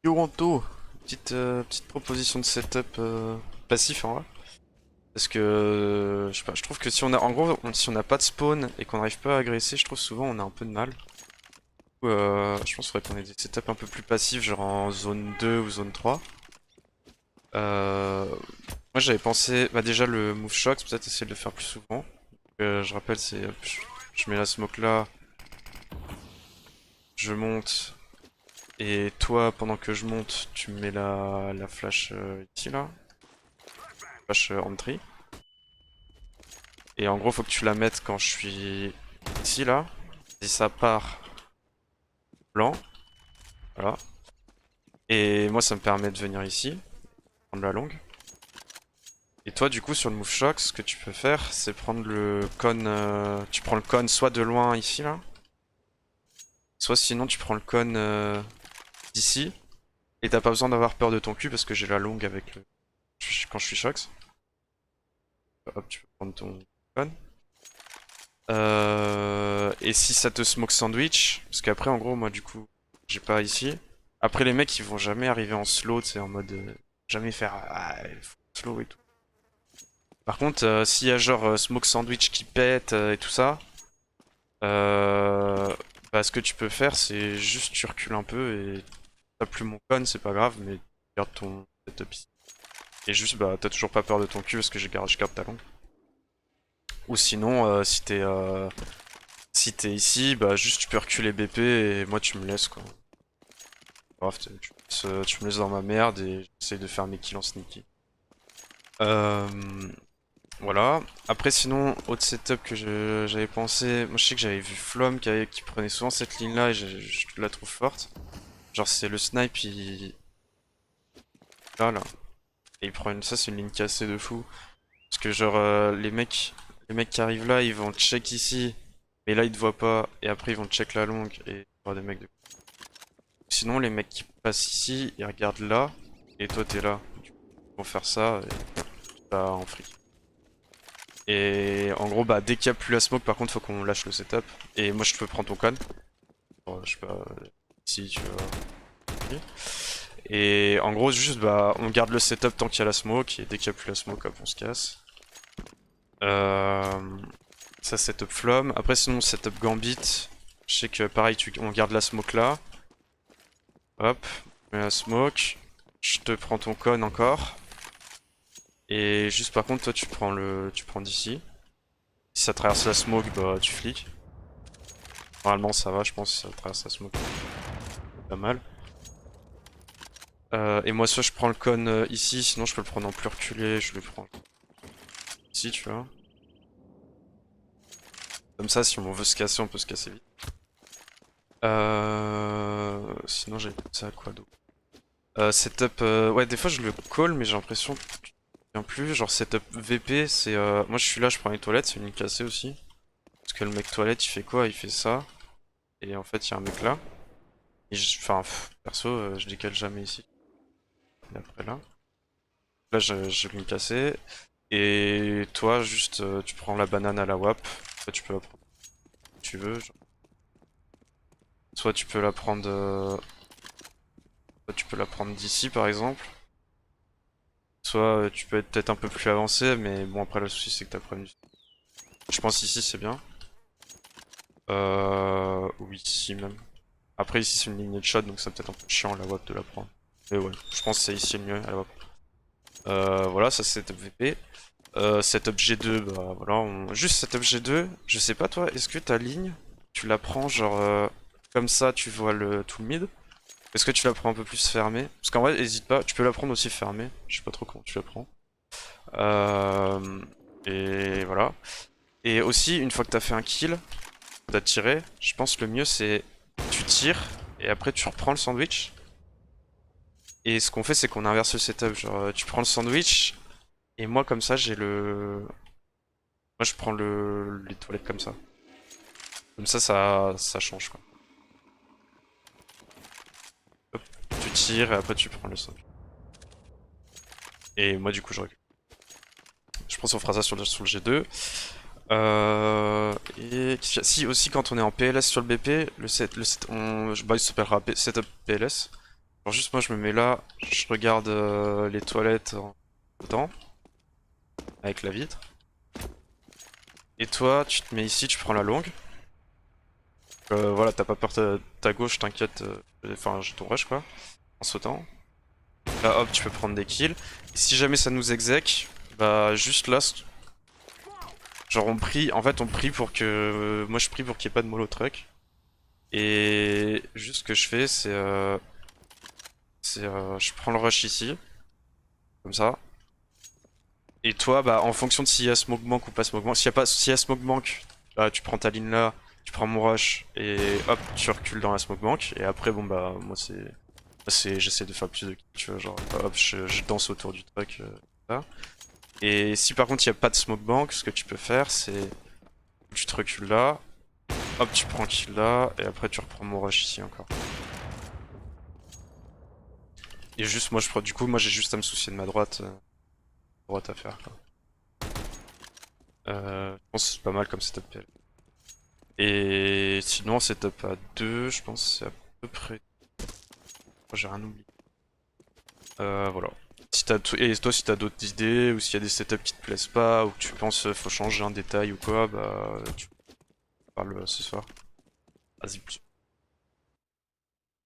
Yo Anto, petite proposition de setup passif en vrai. Parce que je sais pas, je trouve que si on a en gros si on n'a pas de spawn et qu'on n'arrive pas à agresser, je trouve souvent on a un peu de mal. Du coup, je pense qu'il faudrait qu'on ait des setups un peu plus passifs, genre en zone 2 ou zone 3. Euh, Moi j'avais pensé, bah déjà le move shock, peut-être essayer de le faire plus souvent. Je rappelle, c'est je mets la smoke là, je monte, et toi pendant que je monte, tu me mets la flash ici là, flash entry. Et en gros, faut que tu la mettes quand je suis ici, là. Si ça part blanc, voilà. Et moi, ça me permet de venir ici, prendre la longue. Et toi, du coup, sur le move shock, ce que tu peux faire, c'est prendre le cône. Tu prends le cône soit de loin ici, là. Soit sinon, tu prends le cône d'ici. Et t'as pas besoin d'avoir peur de ton cul parce que j'ai la longue avec le. Quand je suis shox. Hop, tu peux prendre ton cône. Et si ça te smoke sandwich, parce qu'après en gros moi du coup j'ai pas ici. Après les mecs ils vont jamais arriver en slow, c'est en mode jamais faire slow et tout. Par contre s'il y a genre smoke sandwich qui pète et tout ça, euh, bah, ce que tu peux faire c'est juste tu recules un peu et t'as plus mon con, c'est pas grave, mais tu gardes ton setup ici. Et juste bah t'as toujours pas peur de ton cul parce que je garde ta langue. Ou sinon si t'es ici, bah juste tu peux reculer BP et moi tu me laisses quoi. Bref, tu me laisses dans ma merde et j'essaye de faire mes kills en sneaky. Euh, voilà. Après sinon, autre setup que j'avais pensé, moi je sais que j'avais vu Flom qui prenait souvent cette ligne là et je la trouve forte. Genre c'est le snipe, là. Et il prend ça c'est une ligne cassée de fou. Parce que genre les mecs qui arrivent là, ils vont check ici, mais là ils te voient pas, et après ils vont check la longue et il y aura des mecs de. Sinon, les mecs qui passent ici, ils regardent là, et toi t'es là. Du coup, ils vont faire ça, et t'as en free. Et en gros, bah dès qu'il y a plus la smoke, par contre, faut qu'on lâche le setup. Et moi, je peux prendre ton con. Je sais pas, si tu veux. Et en gros, juste, bah, on garde le setup tant qu'il y a la smoke, et dès qu'il y a plus la smoke, hop, on se casse. Euh, Ça, setup flom. Après, sinon, setup gambit. Je sais que pareil, on garde la smoke là. Hop, je mets la smoke. Je te prends ton con encore. Et juste par contre, toi tu prends d'ici. Si ça traverse la smoke, bah tu flics. Normalement ça va, je pense, si ça traverse la smoke, c'est pas mal. Et moi soit je prends le con ici, sinon je peux le prendre en plus reculé, je le prends ici, tu vois. Comme ça, si on veut se casser, on peut se casser vite. Sinon j'avais pensé à quoi d'autre. Setup, ouais des fois je le call, mais j'ai l'impression que tu te souviens plus. Genre setup VP, c'est moi je suis là, je prends les toilettes, c'est une ligne cassée aussi. Parce que le mec toilette il fait quoi? Il fait ça. Et en fait il y a un mec là. Et enfin, perso, je décale jamais ici. Et après là. Là, je vais me casser. Et toi, juste, tu prends la banane à la WAP. Soit tu peux la prendre où tu veux. Soit tu peux la prendre. Soit tu peux la prendre d'ici, par exemple. Soit tu peux être peut-être un peu plus avancé, mais bon, après, le souci, c'est que t'as prévenu. Je pense ici, c'est bien. Ou ici même. Après, ici, c'est une ligne de shot, donc c'est peut-être un peu chiant la WAP de la prendre. Mais ouais, je pense que c'est ici le mieux à la WAP. Voilà, ça c'est setup VP. Setup G2, bah voilà, juste setup G2, je sais pas toi, est-ce que ta ligne, tu la prends genre comme ça, tu vois tout le mid? Est-ce que tu la prends un peu plus fermée? Parce qu'en vrai, hésite pas, tu peux la prendre aussi fermée, je sais pas trop comment tu la prends. Euh, et voilà. Et aussi, une fois que t'as fait un kill, t'as tiré, je pense que le mieux c'est tu tires et après tu reprends le sandwich. Et ce qu'on fait, c'est qu'on inverse le setup, genre tu prends le sandwich et moi comme ça j'ai le. Moi je prends les toilettes comme ça. Comme ça change quoi. Hop, tu tires et après tu prends le sandwich. Et moi du coup je recule. Je pense qu'on fera ça sur le G2. Et si aussi quand on est en PLS sur le BP, bah, il s'appellera setup PLS. Alors juste moi je me mets là, je regarde les toilettes en temps avec la vitre. Et toi, tu te mets ici, tu prends la longue. Voilà, t'as pas peur ta gauche, t'inquiète. Enfin, j'ai ton rush quoi, en sautant. Là, hop, tu peux prendre des kills. Et si jamais ça nous exec, bah juste là, genre on prie, en fait on prie pour que... moi je prie pour qu'il n'y ait pas de mollo truck. Et juste ce que je fais, je prends le rush ici, comme ça. Et toi, bah en fonction de s'il y a smoke bank ou pas smoke bank, s'il y a smoke bank, bah, tu prends ta ligne là, tu prends mon rush et hop, tu recules dans la smoke bank. Et après, bon bah moi j'essaie de faire plus de kills, tu vois, genre hop, je danse autour du truck. Là. Et si par contre il n'y a pas de smoke bank, ce que tu peux faire, c'est tu te recules là, hop, tu prends kill là, et après tu reprends mon rush ici encore. Et juste moi, du coup, moi j'ai juste à me soucier de ma droite à faire quoi. Je pense que c'est pas mal comme setup PL. Et sinon, setup à 2, je pense que c'est à peu près. Oh, j'ai rien oublié. Voilà. Si et toi, si t'as d'autres idées, ou s'il y a des setups qui te plaisent pas, ou que tu penses faut changer un détail ou quoi, bah tu parles ce soir. Vas-y.